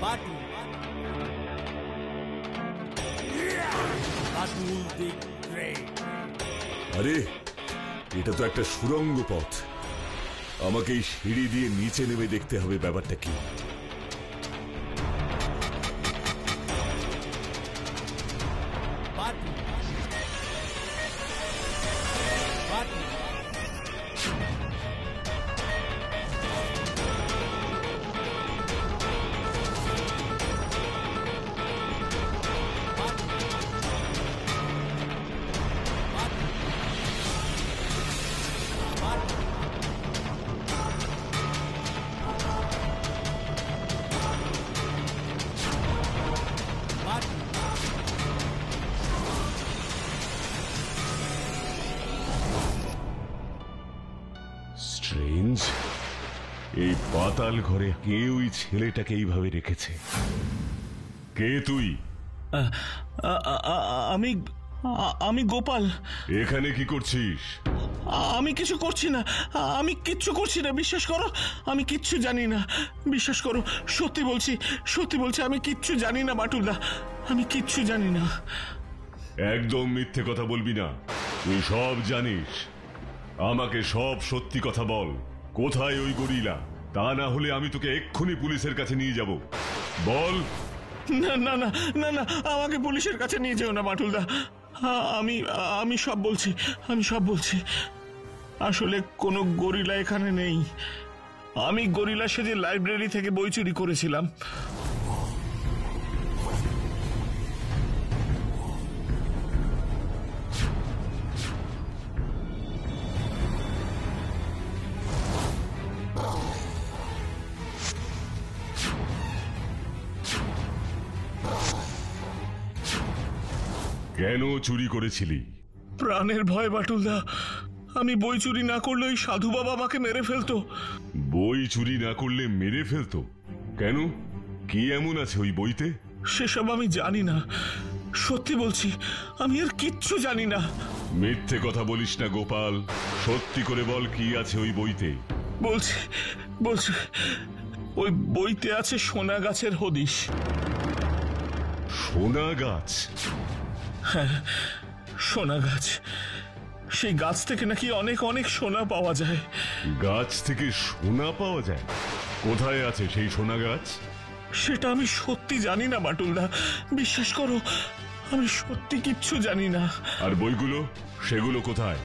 বাটুল বাটুল দি great. আরে এটা তো একটা সুড়ঙ্গ পথ, আমাকে এই সিঁড়ি দিয়ে নিচে নেমে দেখতে হবে ব্যাপারটা কি। বাটুল বাটুল স্ট্রেঞ্জ, এই পাতাল ঘরে কে ওই ছেলেটাকে এইভাবে রেখেছে? কে তুই? আমি আমি গোপাল। এখানে কি করছিস? আমি কিছু করছি না, আমি কিচ্ছু করছি না, বিশ্বাস করো আমি কিচ্ছু জানি না, বিশ্বাস করো, সত্যি বলছি, সত্যি বলছি, আমি কিচ্ছু জানি না বাটুলদা, আমি কিচ্ছু জানি না। একদম মিথ্যে কথা বলবি না, তুই সব জানিস। আমাকে সব সত্যি কথা বল, কোথায় ওই গরিলা? তা না হলে আমি তোকে এক্ষুনি পুলিশের কাছে নিয়ে যাব। বল। না না না না না, আমাকে পুলিশের কাছে নিয়ে যেও না বাটুলদা, আমি আমি সব বলছি, আমি সব বলছি। আসলে কোনো গরিলা এখানে নেই, আমি গরিলা সেজে লাইব্রেরি থেকে বই চুরি করেছিলাম। কেন চুরি করেছিলি? প্রাণের ভয় বাটুলদা, আমি বই চুরি না করলে ওই সাধু বাবা আমাকে মেরে ফেলতো। বই চুরি না করলে মেরে ফেলতো? কেন, কি এমন আছে ওই বইতে? সেসব আমি জানি না, সত্যি বলছি, আমি আর কিচ্ছু জানি না। মিথ্যে কথা বলিস না গোপাল, সত্যি করে বল কি আছে ওই বইতে। বলছি বলছি, ওই বইতে আছে সোনা গাছের হদিশ। সোনা গাছ? হ্যাঁ, সোনা গাছ, সেই গাছ থেকে নাকি অনেক অনেক সোনা পাওয়া যায়। গাছ থেকে সোনা পাওয়া যায়? কোথায় আছে সেই সোনা গাছ? সেটা আমি সত্যি জানি না বাটুলদা, বিশ্বাস করো, আমি সত্যি কিচ্ছু জানি না। আর বইগুলো, সেগুলো কোথায়?